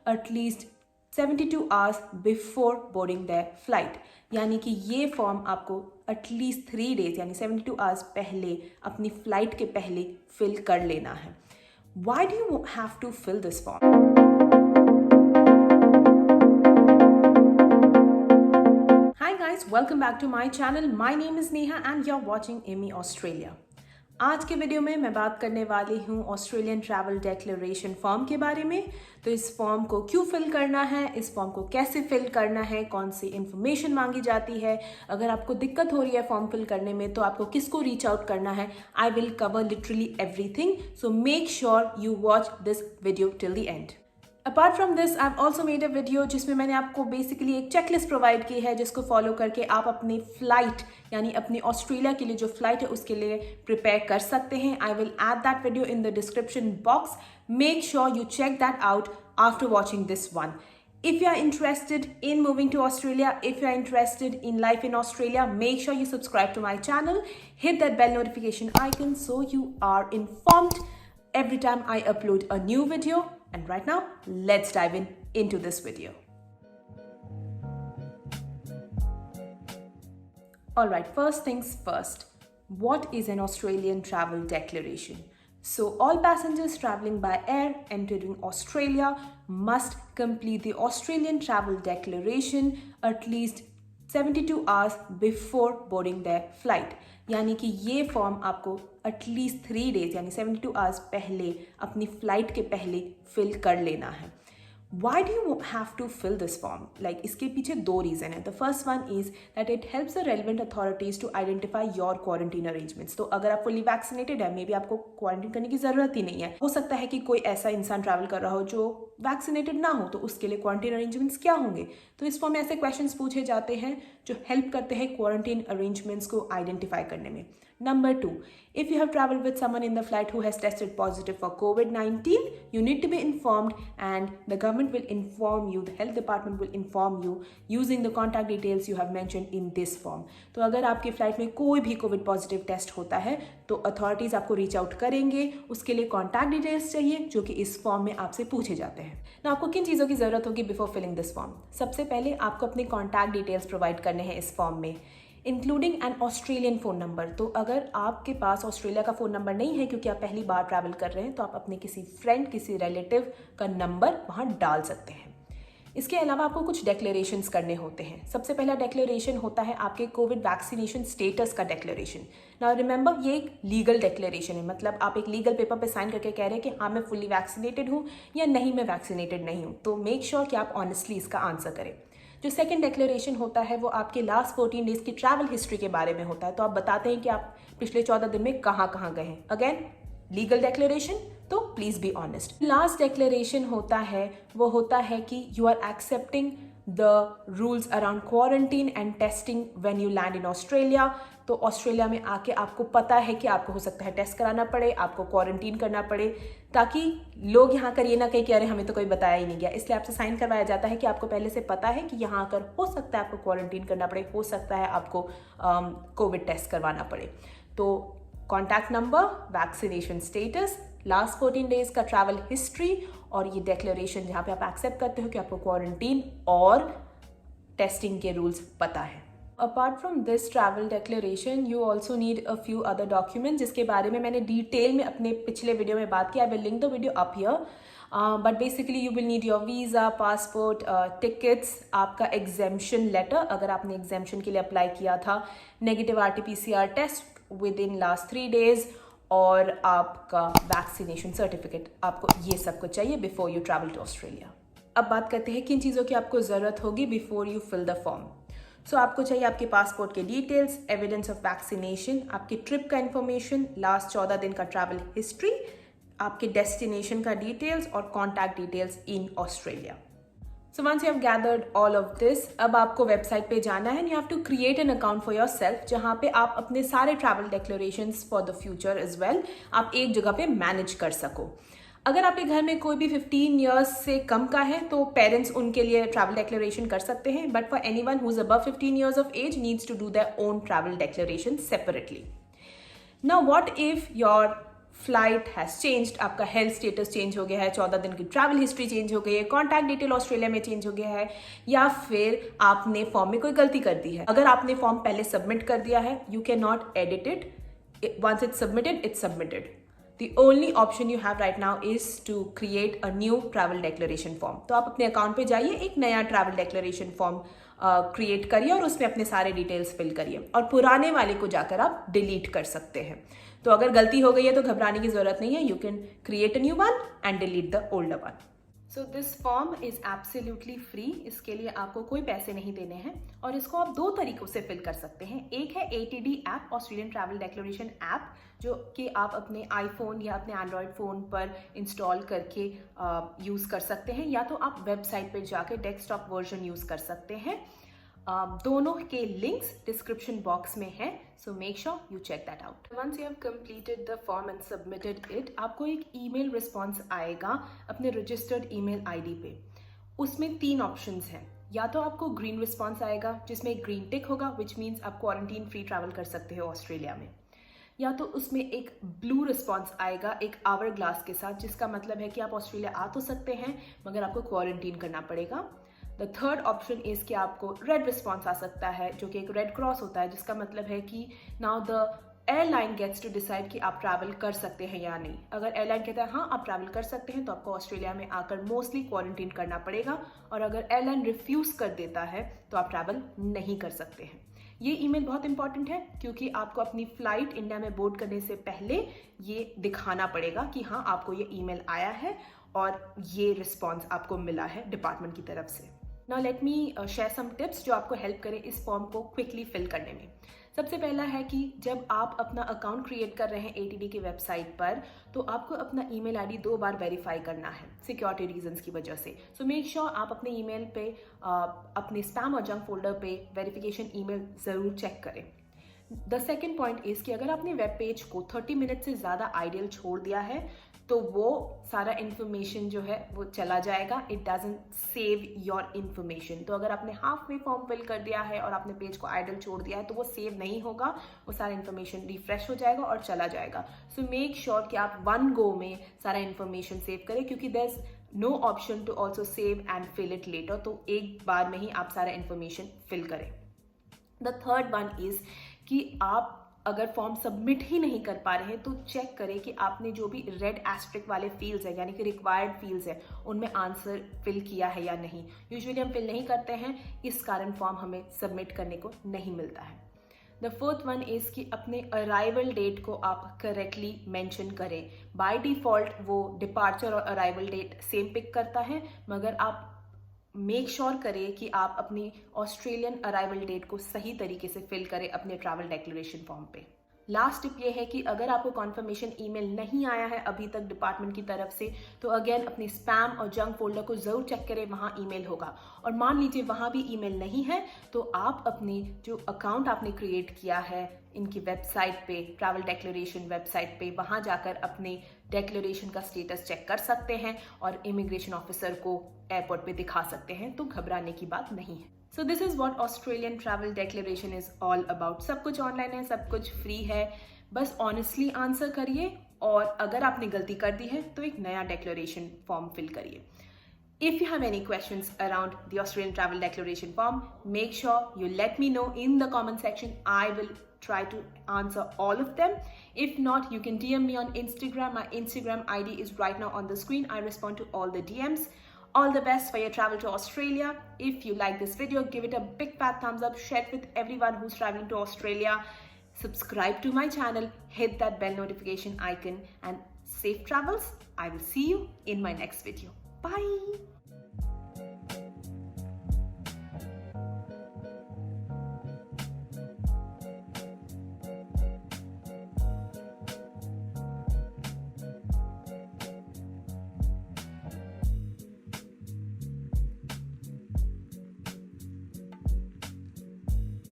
At least 72 hours before boarding the flight. यानी कि ये फॉर्म आपको एटलीस्ट 3 डेज यानी 72 आवर्स पहले अपनी फ्लाइट के पहले फिल कर लेना है। Why do you have to fill this form? Hi guys, welcome back to my channel. My name is Neha and you're watching AMI Australia. आज के वीडियो में मैं बात करने वाली हूँ ऑस्ट्रेलियन ट्रैवल डिक्लेरेशन फॉर्म के बारे में। तो इस फॉर्म को क्यों फिल करना है, इस फॉर्म को कैसे फिल करना है, कौन सी इन्फॉर्मेशन मांगी जाती है, अगर आपको दिक्कत हो रही है फॉर्म फिल करने में तो आपको किसको रीच आउट करना है। I will cover literally everything, so make sure you watch this video till the end. Apart from this I have also made a video जिसमें मैंने आपको बेसिकली एक चेकलिस्ट प्रोवाइड की है जिसको फॉलो करके आप अपनी फ्लाइट यानी अपनी ऑस्ट्रेलिया के लिए जो फ्लाइट है उसके लिए प्रिपेयर कर सकते हैं। I will add that video in the description box. Make sure you check that out after watching this one. If you are interested in moving to Australia, if you are interested in life in Australia, make sure you subscribe to my channel, hit that bell notification icon so you are informed every time I upload a new video. And right now, let's dive into this video. Alright, first things first. What is an Australian travel declaration? So all passengers traveling by air entering Australia must complete the Australian travel declaration at least 72 hours before boarding their flight। यानी कि ये form आपको at least 3 days यानी 72 hours पहले अपनी flight के पहले fill कर लेना है। Why do you have to fill this form? Like इसके पीछे 2 रीज़न है। The first one is that it helps the relevant authorities to identify your quarantine arrangements। तो अगर आप fully vaccinated है, मे बी आपको क्वारंटीन करने की ज़रूरत ही नहीं है। हो सकता है कि कोई ऐसा इंसान ट्रैवल कर रहा हो जो वैक्सीनेटेड ना हो, तो उसके लिए क्वारंटीन अरेंजमेंट्स क्या होंगे। तो इस फॉर्म में ऐसे क्वेश्चंस पूछे जाते हैं जो हेल्प करते हैं क्वारंटीन अरेंजमेंट्स को आइडेंटिफाई करने में। Number 2, if you have traveled with someone in the flight who has tested positive for COVID-19, you need to be informed and the government will inform you, the health department will inform you using the contact details you have mentioned in this form। तो अगर आपकी flight में कोई भी Covid positive test होता है तो authorities आपको रीच आउट करेंगे, उसके लिए कॉन्टैक्ट डिटेल्स चाहिए जो कि इस फॉर्म में आपसे पूछे जाते हैं। ना आपको किन चीज़ों की ज़रूरत होगी बिफोर फिलिंग दिस फॉर्म? सबसे पहले आपको अपने कॉन्टैक्ट डिटेल्स प्रोवाइड करने हैं इस फॉर्म में, including an Australian phone number. तो अगर आपके पास ऑस्ट्रेलिया का फ़ोन नंबर नहीं है क्योंकि आप पहली बार ट्रैवल कर रहे हैं तो आप अपने किसी फ्रेंड, किसी रिलेटिव का नंबर वहाँ डाल सकते हैं। इसके अलावा आपको कुछ डेक्लेरेशंस करने होते हैं। सबसे पहला डेक्लेरेशन होता है आपके कोविड वैक्सीनेशन स्टेटस का डेक्लेरेशन। नाउ रिमेंबर, ये एक लीगल डेक्लेरेशन है, मतलब आप एक लीगल पेपर पे साइन करके कह रहे हैं कि हाँ मैं फुल्ली वैक्सीनेटेड हूँ या नहीं मैं वैक्सीनेटेड नहीं हूँ। तो मेक श्योर कि आप ऑनेस्टली इसका आंसर करें। जो सेकंड डेक्लेरेशन होता है वो आपके लास्ट 14 डेज की ट्रैवल हिस्ट्री के बारे में होता है। तो आप बताते हैं कि आप पिछले 14 दिन में कहाँ कहाँ गए हैं। अगेन लीगल डेक्लेरेशन, तो please be honest. Last declaration होता है वो होता है कि you are accepting the rules around quarantine and testing when you land in Australia. तो ऑस्ट्रेलिया में आके आपको पता है कि आपको हो सकता है टेस्ट कराना पड़े, आपको क्वारंटीन करना पड़े, ताकि लोग यहाँ कर ये ना कहें कि अरे हमें तो कोई बताया ही नहीं गया। इसलिए आपसे साइन करवाया जाता है कि आपको पहले से पता है कि यहाँ आकर हो सकता है आपको क्वारंटीन करना पड़े, हो सकता है आपको कोविड टेस्ट करवाना पड़े। तो contact number, vaccination status, last 14 days का ट्रैवल हिस्ट्री और ये डेक्लेरेशन जहाँ पे आप एक्सेप्ट करते हो कि आपको क्वारंटीन और टेस्टिंग के रूल्स पता है। Apart from this travel declaration you also need a few other document जिसके बारे में मैंने डिटेल में अपने पिछले वीडियो में बात की। I will link the video up here. But basically you will need your visa, passport, tickets, आपका एग्जेम्पशन लेटर अगर आपने एग्जेम्पशन के लिए अप्लाई किया था, negative RT-PCR test within last 3 days और आपका वैक्सीनेशन सर्टिफिकेट। आपको ये सब कुछ चाहिए before you travel to Australia. अब बात करते हैं किन चीज़ों की आपको ज़रूरत होगी before you fill the form. So आपको चाहिए आपके पासपोर्ट के डिटेल्स, एविडेंस ऑफ वैक्सीनेशन, आपकी ट्रिप का इन्फॉर्मेशन, लास्ट 14 दिन का ट्रैवल हिस्ट्री, आपके डेस्टिनेशन का डिटेल्स और contact details in Australia. So once you have gathered all of this, अब आपको वेबसाइट पे जाना है and you have to create an account for yourself जहाँ पे आप अपने सारे travel declarations for the future as well आप एक जगह पे मैनेज कर सको। अगर आपके घर में कोई भी 15 ईयर्स से कम का है तो पेरेंट्स उनके लिए ट्रैवल डिक्लेरेशन कर सकते हैं, but for anyone who is above 15 years of age needs to do their own travel declaration separately. Now what if your flight has changed, आपका हेल्थ स्टेटस चेंज हो गया है, 14 दिन की ट्रैवल हिस्ट्री चेंज हो गई है, कॉन्टैक्ट डिटेल ऑस्ट्रेलिया में चेंज हो गया है, या फिर आपने फॉर्म में कोई गलती कर दी है। अगर आपने फॉर्म पहले सबमिट कर दिया है, you can not edit it. Once it's submitted, it's submitted. The only option you have right now is to create a new travel declaration form. तो आप अपने अकाउंट पे जाइए, एक नया ट्रैवल डिक्लेरेशन फॉर्म क्रिएट करिए और उसमें अपने सारे डिटेल्स फिल करिए, और पुराने वाले को जाकर आप डिलीट कर सकते हैं। तो अगर गलती हो गई है तो घबराने की जरूरत नहीं है, you can create a new one and delete the older one. So this form is absolutely free, इसके लिए आपको कोई पैसे नहीं देने हैं, और इसको आप 2 तरीकों से फिल कर सकते हैं। एक है ATD app, Australian travel declaration app, जो कि आप अपने आईफोन या अपने एंड्रॉयड फ़ोन पर इंस्टॉल करके यूज़ कर सकते हैं, या तो आप वेबसाइट पर जाके डेस्कटॉप वर्जन यूज़ कर सकते हैं। दोनों के लिंक्स डिस्क्रिप्शन बॉक्स में है, so make sure you check that out. Once you have completed the form and submitted it, आपको एक ईमेल रिस्पॉन्स आएगा अपने रजिस्टर्ड ईमेल आईडी पे। उसमें 3 ऑप्शंस हैं। या तो आपको ग्रीन रिस्पॉन्स आएगा जिसमें एक ग्रीन टिक होगा, विच मीन्स आप क्वारंटीन फ्री ट्रैवल कर सकते हो ऑस्ट्रेलिया में, या तो उसमें एक ब्लू रिस्पॉन्स आएगा एक आवर ग्लास के साथ, जिसका मतलब है कि आप ऑस्ट्रेलिया आ तो सकते हैं मगर आपको क्वारंटीन करना पड़ेगा। द थर्ड ऑप्शन इज कि आपको रेड रिस्पॉन्स आ सकता है, जो कि एक रेड क्रॉस होता है, जिसका मतलब है कि now the airline gets to decide कि आप ट्रैवल कर सकते हैं या नहीं। अगर एयरलाइन कहता है हाँ आप ट्रैवल कर सकते हैं, तो आपको ऑस्ट्रेलिया में आकर मोस्टली क्वारंटीन करना पड़ेगा, और अगर एयरलाइन रिफ्यूज कर देता है तो आप ट्रैवल नहीं कर सकते हैं। ये ईमेल बहुत इंपॉर्टेंट है, क्योंकि आपको अपनी फ्लाइट इंडिया में बोर्ड करने से पहले ये दिखाना पड़ेगा कि हाँ आपको ये ईमेल आया है और ये रिस्पॉन्स आपको मिला है डिपार्टमेंट की तरफ से। Now let me share some tips जो आपको हेल्प करें इस फॉर्म को क्विकली फिल करने में। सबसे पहला है कि जब आप अपना अकाउंट क्रिएट कर रहे हैं ATD की वेबसाइट पर, तो आपको अपना ईमेल आईडी 2 बार वेरीफाई करना है सिक्योरिटी रीजंस की वजह से। सो मेक श्योर आप अपने ईमेल पे अपने स्पैम और जंक फोल्डर पे वेरिफिकेशन ईमेल ज़रूर चेक करें। द सेकेंड पॉइंट इज़ कि अगर आपने वेब पेज को 30 मिनट से ज़्यादा आइडियल छोड़ दिया है, तो वो सारा इन्फॉर्मेशन जो है वो चला जाएगा। It doesn't save your information. तो अगर आपने हाफ में फॉर्म फिल कर दिया है और आपने पेज को आइडल छोड़ दिया है, तो वो सेव नहीं होगा, वो सारा इन्फॉर्मेशन रिफ्रेश हो जाएगा और चला जाएगा। सो मेक श्योर कि आप 1 गो में सारा इन्फॉर्मेशन सेव करें, क्योंकि there is no option to also save and fill it later. तो एक बार में ही आप सारा इन्फॉर्मेशन फिल करें। द थर्ड वन इज कि आप अगर फॉर्म सबमिट ही नहीं कर पा रहे हैं, तो चेक करें कि आपने जो भी रेड एस्ट्रिक वाले फील्ड्स है, यानी कि रिक्वायर्ड फील्ड्स है, उनमें आंसर फिल किया है या नहीं। यूजुअली हम फिल नहीं करते हैं, इस कारण फॉर्म हमें सबमिट करने को नहीं मिलता है। द फोर्थ वन इज़ कि अपने अराइवल डेट को आप करेक्टली मेंशन करें। बाय डिफ़ॉल्ट वो डिपार्चर और अराइवल डेट सेम पिक करता है, मगर आप मेक श्योर करें कि आप अपनी ऑस्ट्रेलियन अराइवल डेट को सही तरीके से फिल करें अपने ट्रैवल डिक्लेरेशन फॉर्म पे। लास्ट टिप ये है कि अगर आपको कॉन्फर्मेशन ईमेल नहीं आया है अभी तक डिपार्टमेंट की तरफ से, तो अगेन अपने स्पैम और जंक फोल्डर को ज़रूर चेक करें, वहाँ ईमेल होगा। और मान लीजिए वहाँ भी ईमेल नहीं है, तो आप अपने जो अकाउंट आपने क्रिएट किया है इनकी वेबसाइट पे, ट्रैवल डिक्लेरेशन वेबसाइट पे, वहाँ जाकर अपने डिक्लेरेशन का स्टेटस चेक कर सकते हैं और इमिग्रेशन ऑफिसर को एयरपोर्ट पे दिखा सकते हैं। तो घबराने की बात नहीं है। So this is what Australian travel declaration is all about. सब कुछ ऑनलाइन है, सब कुछ फ्री है, बस ऑनेस्टली आंसर करिए, और अगर आपने गलती कर दी है तो एक नया डिक्लेरेशन फॉर्म फिल करिए। If you have any questions around the Australian Travel Declaration form, make sure you let me know in the comment section. I will try to answer all of them. If not, you can DM me on Instagram. My Instagram ID is right now on the screen. I respond to all the DMs. All the best for your travel to Australia. If you like this video, give it a big fat thumbs up. Share it with everyone who's traveling to Australia. Subscribe to my channel. Hit that bell notification icon. And safe travels. I will see you in my next video. Bye.